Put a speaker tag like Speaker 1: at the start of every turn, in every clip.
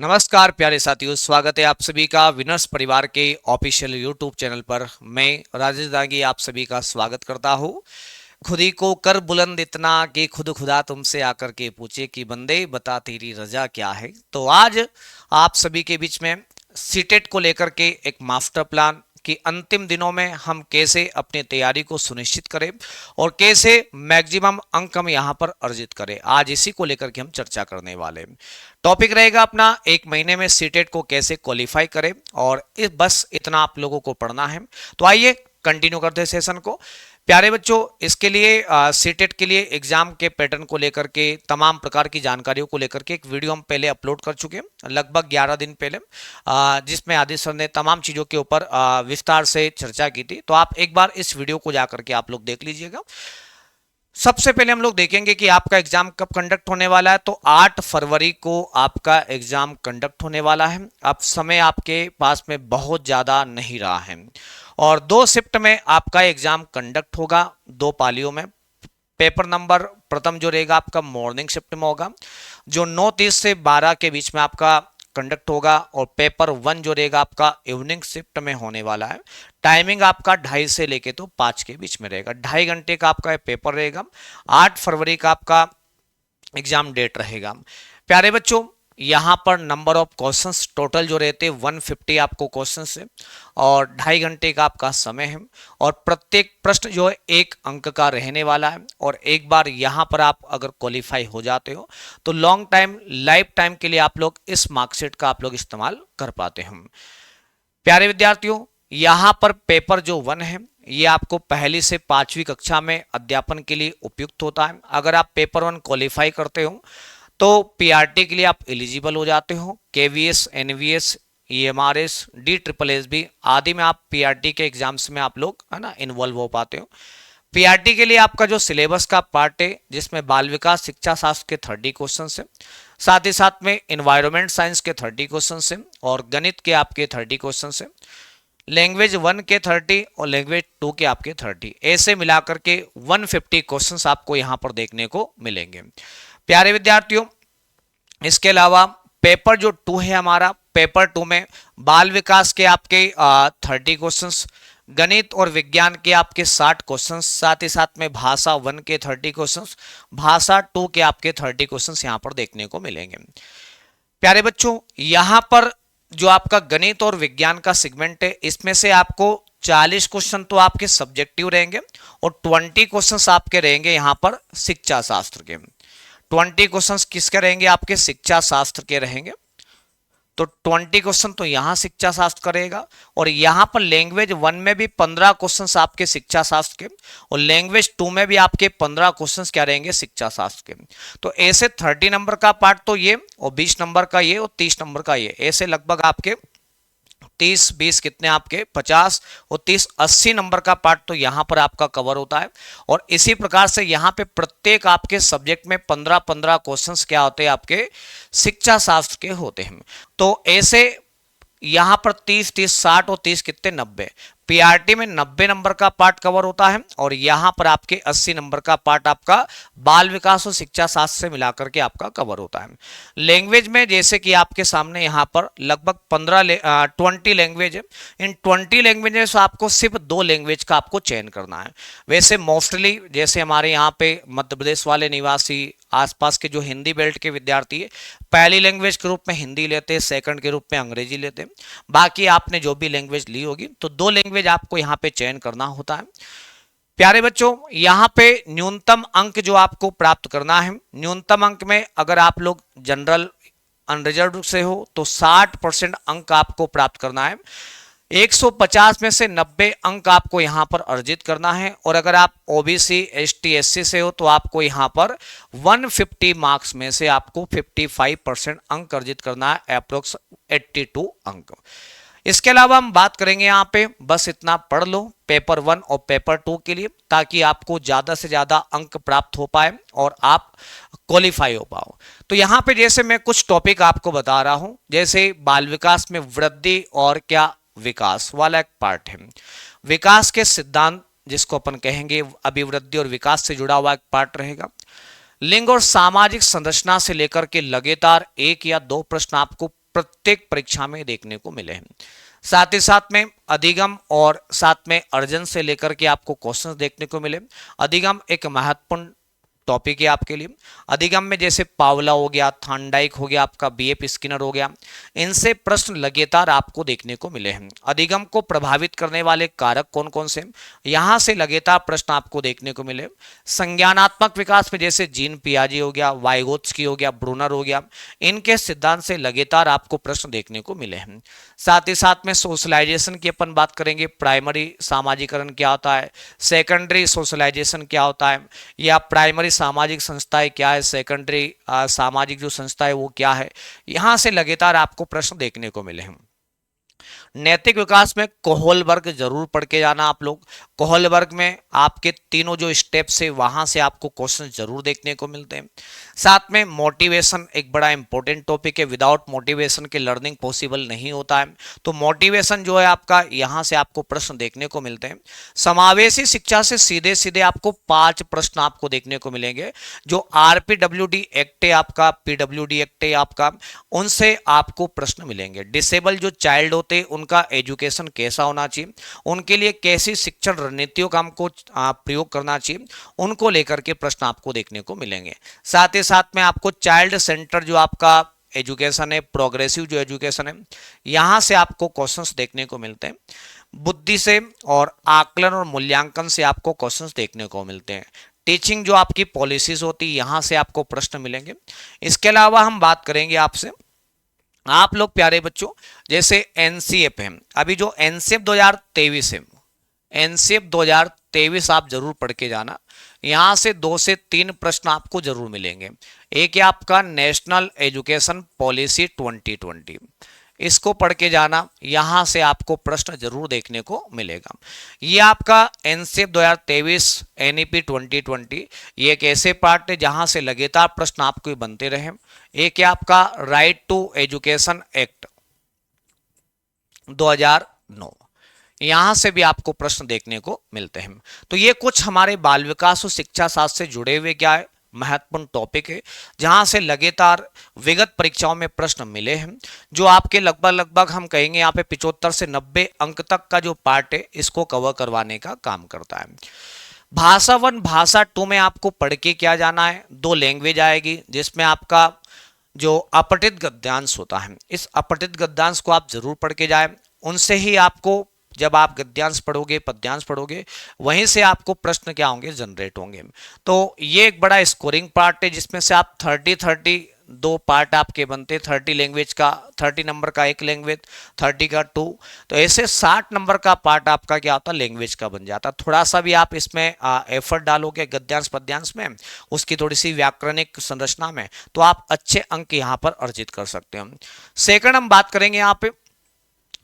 Speaker 1: नमस्कार प्यारे साथियों, स्वागत है आप सभी का विनर्स परिवार के ऑफिशियल यूट्यूब चैनल पर। मैं राजेश दागी आप सभी का स्वागत करता हूँ। खुद ही को कर बुलंद इतना कि खुद खुदा तुमसे आकर के पूछे कि बंदे बता तेरी रजा क्या है। तो आज आप सभी के बीच में सीटेट को लेकर के एक मास्टर प्लान कि अंतिम दिनों में हम कैसे अपनी तैयारी को सुनिश्चित करें और कैसे मैक्सिमम अंक हम यहाँ पर अर्जित करें, आज इसी को लेकर के हम चर्चा करने वाले हैं। टॉपिक रहेगा अपना एक महीने में सीटेट को कैसे क्वालिफाई करें, और बस इतना आप लोगों को पढ़ना है। तो आइए कंटिन्यू करते हैं सेशन को। प्यारे बच्चों, इसके लिए सीटेट के लिए एग्जाम के पैटर्न को लेकर के तमाम प्रकार की जानकारियों को लेकर के एक वीडियो हम पहले अपलोड कर चुके हैं लगभग 11 दिन पहले, जिसमें आदित्य सर ने तमाम चीज़ों के ऊपर विस्तार से चर्चा की थी। तो आप एक बार इस वीडियो को जाकर के आप लोग देख लीजिएगा। सबसे पहले हम लोग देखेंगे कि आपका एग्जाम कब कंडक्ट होने वाला है। तो 8 फरवरी को आपका एग्जाम कंडक्ट होने वाला है। अब समय आपके पास में बहुत ज़्यादा नहीं रहा है और 2 शिफ्ट में आपका एग्जाम कंडक्ट होगा, 2 पालियों में। पेपर नंबर प्रथम जो रहेगा आपका मॉर्निंग शिफ्ट में होगा, जो 9:30 से 12 के बीच में आपका कंडक्ट होगा, और पेपर 1 जो रहेगा आपका इवनिंग शिफ्ट में होने वाला है। टाइमिंग आपका 2:30 से लेके तो 5 के बीच में रहेगा, 2.5 घंटे का आपका पेपर रहेगा। 8 फरवरी का आपका एग्जाम डेट रहेगा। प्यारे बच्चों, यहाँ पर नंबर ऑफ क्वेश्चंस टोटल जो रहते हैं 150 आपको क्वेश्चंस है और 2.5 घंटे का आपका समय है, और प्रत्येक प्रश्न जो है 1 अंक का रहने वाला है। और एक बार यहाँ पर आप अगर क्वालिफाई हो जाते हो तो लॉन्ग टाइम लाइफ टाइम के लिए आप लोग इस मार्कशीट का आप लोग इस्तेमाल कर पाते हैं। प्यारे विद्यार्थियों, यहाँ पर पेपर जो 1 है ये आपको पहली से 5वीं कक्षा में अध्यापन के लिए उपयुक्त होता है। अगर आप पेपर 1 क्वालिफाई करते हो तो पीआरटी के लिए आप एलिजिबल हो जाते हो। केवीएस, एनवीएस, ईएमआरएस, DSSS आदि में आप पीआरटी के एग्जाम्स में आप लोग है ना इन्वॉल्व हो पाते हो। पीआरटी के लिए आपका जो सिलेबस का पार्ट है जिसमें बाल विकास शिक्षा शास्त्र के 30 क्वेश्चन है, साथ ही साथ में इन्वायरमेंट साइंस के 30 क्वेश्चन है और गणित के आपके 30 क्वेश्चन है, लैंग्वेज 1 के 30 और लैंग्वेज 2 के आपके 30, ऐसे मिलाकर के 150 क्वेश्चंस आपको यहां पर देखने को मिलेंगे। प्यारे विद्यार्थियों, इसके अलावा पेपर जो 2 है हमारा, पेपर 2 में बाल विकास के आपके 30 क्वेश्चंस, गणित और विज्ञान के आपके 60 क्वेश्चंस, साथ ही साथ में भाषा 1 के 30 क्वेश्चंस, भाषा 2 के आपके 30 क्वेश्चंस यहां पर देखने को मिलेंगे। प्यारे बच्चों, यहां पर जो आपका गणित और विज्ञान का सेगमेंट है इसमें से आपको 40 क्वेश्चन तो आपके सब्जेक्टिव रहेंगे और 20 क्वेश्चंस आपके रहेंगे यहां पर शिक्षा शास्त्र के। 20 क्वेश्चंस किसके रहेंगे? आपके शिक्षा शास्त्र के रहेंगे। तो 20 क्वेश्चन तो यहां शिक्षा शास्त्र करेगा, और यहां पर लैंग्वेज 1 में भी 15 क्वेश्चंस आपके शिक्षा शास्त्र के, और लैंग्वेज 2 में भी आपके 15 क्वेश्चंस क्या रहेंगे? शिक्षा शास्त्र के। तो ऐसे 30 नंबर का पार्ट तो ये, और 20 नंबर का ये, और 30 नंबर का ये, ऐसे लगभग आपके 30 20 कितने आपके 50 और 30 80 नंबर का पार्ट तो यहां पर आपका कवर होता है। और इसी प्रकार से यहां पे प्रत्येक आपके सब्जेक्ट में 15-15 क्वेश्चंस क्या होते हैं? आपके शिक्षा शास्त्र के होते हैं। तो ऐसे यहां पर 30 30 60 और 30 कितने 90, पीआरटी में 90 नंबर का पार्ट कवर होता है, और यहां पर आपके 80 नंबर का पार्ट आपका बाल विकास और शिक्षा शास्त्र से मिलाकर के आपका कवर होता है। लैंग्वेज में जैसे कि आपके सामने यहां पर लगभग 20 लैंग्वेज है। इन 20 लैंग्वेज में से आपको सिर्फ 2 लैंग्वेज का आपको चयन करना है। वैसे मोस्टली जैसे हमारे यहाँ पे मध्य प्रदेश वाले निवासी, आसपास के जो हिंदी बेल्ट के विद्यार्थी है, पहली लैंग्वेज के रूप में हिंदी लेते हैं, सेकंड के रूप में अंग्रेजी लेते हैं। बाकी आपने जो भी लैंग्वेज ली होगी तो 2 लैंग्वेज आपको यहाँ पे चयन करना होता है। प्यारे बच्चों, यहाँ पे न्यूनतम अंक जो आपको प्राप्त करना है, न्यूनतम अंक में अगर आप लोग जनरल अनरिजर्व से हो तो 60% अंक आपको प्राप्त करना है। 150 में से 90 अंक आपको यहां पर अर्जित करना है, और अगर आप ओबीसी एसटी एससी से हो तो आपको यहां पर 150 मार्क्स में से आपको 55% अंक अर्जित करना है, अप्रोक्स 82 अंक। इसके अलावा हम बात करेंगे यहां पे, बस इतना पढ़ लो पेपर 1 और पेपर 2 के लिए, ताकि आपको ज्यादा से ज्यादा अंक प्राप्त हो पाए और आप क्वालिफाई हो पाओ। तो यहां पे जैसे मैं कुछ टॉपिक आपको बता रहा हूं, जैसे बाल विकास में वृद्धि और क्या विकास वाला एक पार्ट है, विकास के सिद्धांत जिसको अपन कहेंगे अभिवृद्धि और विकास से जुड़ा हुआ एक पार्ट रहेगा। लिंग और सामाजिक संरचना से लेकर के लगातार 1 या 2 प्रश्न आपको प्रत्येक परीक्षा में देखने को मिले हैं। साथ ही साथ में अधिगम और साथ में अर्जन से लेकर के आपको क्वेश्चंस देखने को मिले। अधिगम एक महत्वपूर्ण टॉपिक है आपके लिए। अधिगम में जैसे पावला हो गया, थॉर्नडाइक हो गया, आपका बीएफ स्किनर हो गया, इनसे प्रश्न लगातार आपको देखने को मिले हैं। अधिगम को प्रभावित करने वाले कारक कौन कौन से, यहां से लगातार प्रश्न आपको देखने को मिले। संज्ञानात्मक विकास में जैसे जीन पियाजे हो गया, वाइगोत्स्की हो गया, ब्रूनर हो गया, इनके सिद्धांत से लगातार आपको प्रश्न देखने को मिले हैं। साथ ही साथ में सोशलाइजेशन की अपन बात करेंगे। प्राइमरी सामाजिकरण क्या होता है, सेकेंडरी सोशलाइजेशन क्या होता है, या प्राइमरी सामाजिक संस्थाएं क्या है, सेकेंडरी सामाजिक जो संस्था है वो क्या है, यहां से लगातार आपको प्रश्न देखने को मिले हैं। नैतिक विकास में कोहलबर्ग जरूर पढ़ के जाना आप लोग। कोहलबर्ग में आपके तीनों जो स्टेप्स है वहां से आपको क्वेश्चन जरूर देखने को मिलते हैं। साथ में मोटिवेशन एक बड़ा इंपॉर्टेंट टॉपिक है। विदाउट मोटिवेशन के लर्निंग पॉसिबल नहीं होता है, तो मोटिवेशन जो है आपका, यहां से आपको प्रश्न देखने को मिलते हैं। समावेशी शिक्षा से सीधे सीधे आपको 5 प्रश्न आपको देखने को मिलेंगे। जो आरपीडब्ल्यूडी एक्ट है आपका, पीडब्ल्यूडी एक्ट है आपका, उनसे आपको प्रश्न मिलेंगे। डिसेबल जो चाइल्ड होते हैं उनका एजुकेशन कैसा होना चाहिए, उनके लिए कैसी शिक्षण रणनीतियों का हमको प्रयोग करना चाहिए, उनको लेकर के प्रश्न आपको देखने को मिलेंगे। साथ ही साथ में आपको चाइल्ड सेंटर जो आपका एजुकेशन है, प्रोग्रेसिव जो एजुकेशन है, यहां से आपको क्वेश्चंस देखने को मिलते हैं। बुद्धि से और आकलन और मूल्यांकन से आपको क्वेश्चंस देखने को मिलते हैं। टीचिंग जो आपकी पॉलिसीज होती है, यहां से आपको प्रश्न मिलेंगे। इसके अलावा हम बात करेंगे आपसे, आप लोग प्यारे बच्चों, जैसे एनसीएफ है, अभी जो एनसीएफ 2023 है, एनसीएफ 2023 आप जरूर पढ़ के जाना। यहां से 2 से 3 प्रश्न आपको जरूर मिलेंगे। एक है आपका नेशनल एजुकेशन पॉलिसी 2020, इसको पढ़ के जाना, यहां से आपको प्रश्न जरूर देखने को मिलेगा। ये आपका एनसीएफ 2023 एनईपी 2020, ये एक ऐसे पार्ट है जहां से लगातार प्रश्न आपको बनते रहे। एक है आपका राइट टू एजुकेशन एक्ट 2009, यहां से भी आपको प्रश्न देखने को मिलते हैं। तो ये कुछ हमारे बाल विकास और शिक्षा शास्त्र से जुड़े हुए क्या है, महत्वपूर्ण टॉपिक है, जहां से लगातार विगत परीक्षाओं में प्रश्न मिले हैं, जो आपके लगभग हम कहेंगे यहाँ पे 75 से 90 अंक तक का जो पार्ट है, इसको कवर करवाने का काम करता है। भाषा 1 भाषा 2 में आपको पढ़ के क्या जाना है, 2 लैंग्वेज आएगी, जिसमें आपका जो अपठित गद्यांश होता है, इस अपठित गद्यांश को आप जरूर पढ़ के जाए। उनसे ही आपको, जब आप गद्यांश पढ़ोगे, पद्यांश पढ़ोगे, वहीं से आपको प्रश्न क्या होंगे, जनरेट होंगे। तो ये एक बड़ा स्कोरिंग पार्ट है, जिसमें से आप 30 2 पार्ट आपके बनते, 30 लैंग्वेज का, 30 नंबर का एक लैंग्वेज, 30 का 2, तो ऐसे 60 नंबर का पार्ट आपका क्या होता है, लैंग्वेज का बन जाता। थोड़ा सा भी आप इसमें एफर्ट डालोगे गद्यांश पद्यांश में, उसकी थोड़ी सी व्याकरणिक संरचना में, तो आप अच्छे अंक यहाँ पर अर्जित कर सकते हैं। सेकंड हम बात करेंगे यहाँ पे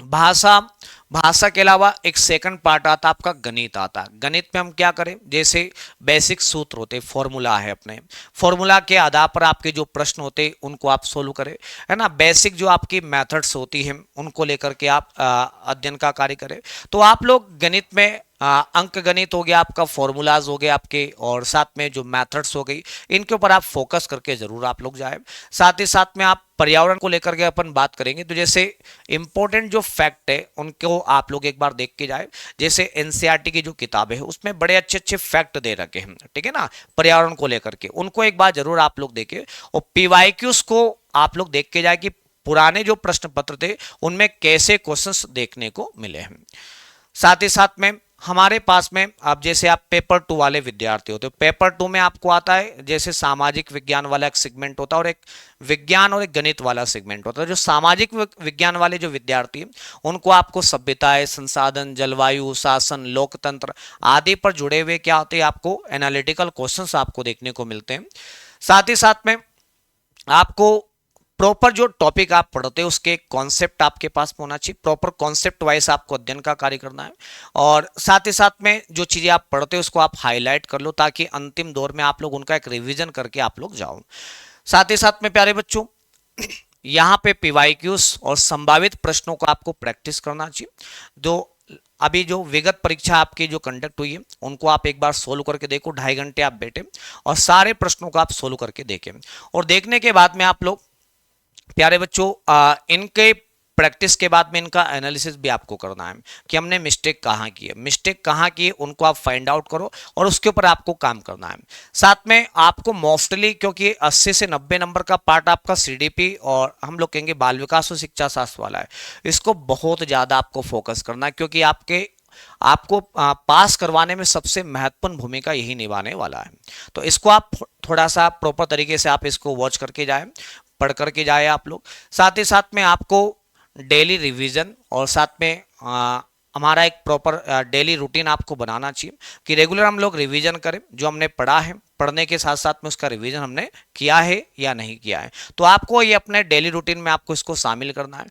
Speaker 1: भाषा के अलावा एक सेकंड पार्ट आता है आपका गणित आता है। गणित में हम क्या करें, जैसे बेसिक सूत्र होते, फॉर्मूला है, अपने फॉर्मूला के आधार पर आपके जो प्रश्न होते उनको आप सोल्व करें, है ना। बेसिक जो आपकी मेथड्स होती हैं उनको लेकर के आप अध्ययन का कार्य करें। तो आप लोग गणित में अंक गणित हो गया आपका, फॉर्मूलाज हो गए आपके, और साथ में जो मेथड्स हो गई, इनके ऊपर आप फोकस करके जरूर आप लोग जाए। साथ ही साथ में आप पर्यावरण को लेकर के अपन बात करेंगे, तो जैसे इंपॉर्टेंट जो फैक्ट है उनको आप लोग एक बार देख के जाए। जैसे एनसीईआरटी की जो किताब है उसमें बड़े अच्छे अच्छे फैक्ट दे रखे हैं, ठीक है ना, पर्यावरण को लेकर के, उनको एक बार जरूर आप लोग देखें। और पीवाईक्यूज को आप लोग देख के जाए कि पुराने जो प्रश्न पत्र थे उनमें कैसे क्वेश्चंस देखने को मिले हैं। साथ ही साथ में हमारे पास में, अब जैसे आप पेपर 2 वाले विद्यार्थी होते हो, पेपर 2 में आपको आता है जैसे सामाजिक विज्ञान वाला एक सेगमेंट होता है, और एक विज्ञान और एक गणित वाला सेगमेंट होता है। जो सामाजिक विज्ञान वाले जो विद्यार्थी हैं उनको आपको सभ्यताएं, संसाधन, जलवायु, शासन, लोकतंत्र आदि पर जुड़े हुए क्या होते हैं, आपको एनालिटिकल क्वेश्चंस आपको देखने को मिलते हैं। साथ ही साथ में आपको प्रॉपर जो टॉपिक आप पढ़ते हो उसके कॉन्सेप्ट आपके पास होना चाहिए, प्रॉपर कॉन्सेप्ट वाइज आपको अध्ययन का कार्य करना है। और साथ ही साथ में जो चीजें आप पढ़ते हो उसको आप हाईलाइट कर लो, ताकि अंतिम दौर में आप लोग उनका एक रिवीजन करके आप लोग जाओ। साथ ही साथ में प्यारे बच्चों, यहाँ पे पीवाईक्यूज और संभावित प्रश्नों को आपको प्रैक्टिस करना चाहिए। जो अभी जो विगत परीक्षा आपकी जो कंडक्ट हुई है उनको आप एक बार सोल्व करके देखो, 2.5 घंटे आप बैठे और सारे प्रश्नों को आप सोल्व करके देखें। और देखने के बाद में आप लोग प्यारे बच्चों, इनके प्रैक्टिस के बाद में इनका एनालिसिस भी आपको करना है कि हमने मिस्टेक कहाँ की है उनको आप फाइंड आउट करो और उसके ऊपर आपको काम करना है। साथ में आपको मोस्टली, क्योंकि 80 से 90 नंबर का पार्ट आपका सीडीपी और हम लोग कहेंगे बाल विकास और शिक्षा शास्त्र वाला है, इसको बहुत ज़्यादा आपको फोकस करना है, क्योंकि आपको पास करवाने में सबसे महत्वपूर्ण भूमिका यही निभाने वाला है। तो इसको आप थोड़ा सा प्रॉपर तरीके से आप इसको वॉच करके जाए, पढ़ करके जाए आप लोग। साथ ही साथ में आपको डेली रिवीजन और साथ में हमारा एक प्रॉपर डेली रूटीन आपको बनाना चाहिए कि रेगुलर हम लोग रिवीजन करें, जो हमने पढ़ा है पढ़ने के साथ साथ में उसका रिवीजन हमने किया है या नहीं किया है। तो आपको ये अपने डेली रूटीन में आपको इसको शामिल करना है।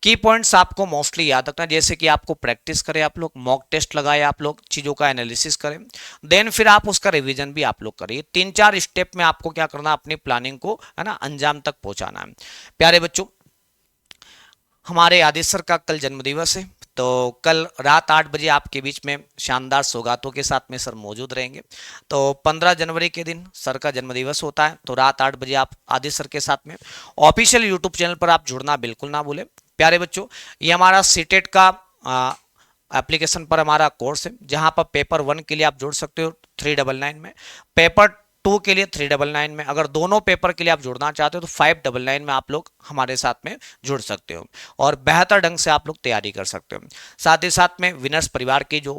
Speaker 1: की पॉइंट्स आपको मोस्टली याद रखना है, जैसे कि आपको प्रैक्टिस करें, आप लोग मॉक टेस्ट लगाए, आप लोग चीज़ों का एनालिसिस करें, देन फिर आप उसका रिवीजन भी आप लोग करिए। 3-4 स्टेप में आपको क्या करना है, अपनी प्लानिंग को है ना अंजाम तक पहुंचाना है। प्यारे बच्चों, हमारे आदित्य सर का कल जन्मदिवस है, तो कल रात 8 बजे आपके बीच में शानदार सौगातों के साथ में सर मौजूद रहेंगे। तो 15 जनवरी के दिन सर का जन्मदिवस होता है, तो रात 8 बजे आप आदित्य सर के साथ में ऑफिशियल यूट्यूब चैनल पर आप जुड़ना बिल्कुल ना भूलें। प्यारे बच्चों, ये हमारा सीटेट का एप्लीकेशन पर हमारा कोर्स है, जहां पर पेपर 1 के लिए आप जुड़ सकते हो 399 में, पेपर 2 के लिए 399 में, अगर दोनों पेपर के लिए आप जुड़ना चाहते हो तो 599 में आप लोग हमारे साथ में जुड़ सकते हो और बेहतर ढंग से आप लोग तैयारी कर सकते हो। साथ ही साथ में विनर्स परिवार की जो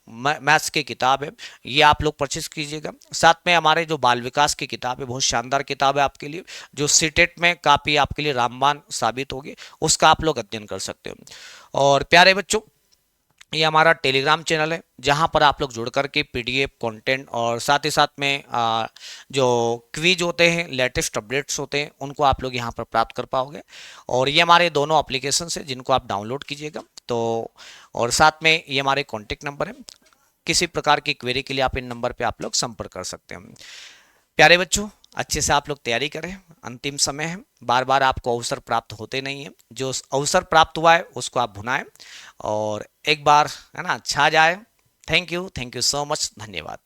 Speaker 1: मैथ्स की किताब है, ये आप लोग परचेज कीजिएगा। साथ में हमारे जो बाल विकास की किताब है, बहुत शानदार किताब है आपके लिए, जो सीटेट में काफ़ी आपके लिए रामबाण साबित होगी, उसका आप लोग अध्ययन कर सकते हो। और प्यारे बच्चों, ये हमारा टेलीग्राम चैनल है, जहां पर आप लोग जुड़ करके पीडीएफ कंटेंट और साथ ही साथ में जो क्विज होते हैं, लेटेस्ट अपडेट्स होते हैं, उनको आप लोग यहां पर प्राप्त कर पाओगे। और ये हमारे दोनों एप्लीकेशन है जिनको आप डाउनलोड कीजिएगा। तो और साथ में ये हमारे कॉन्टेक्ट नंबर है, किसी प्रकार की क्वेरी के लिए आप इन नंबर पर आप लोग संपर्क कर सकते हैं। प्यारे बच्चों, अच्छे से आप लोग तैयारी करें, अंतिम समय है, बार बार आपको अवसर प्राप्त होते नहीं है, जो अवसर प्राप्त हुआ है उसको आप भुनाएं और एक बार है ना छा जाए। थैंक यू सो मच, धन्यवाद।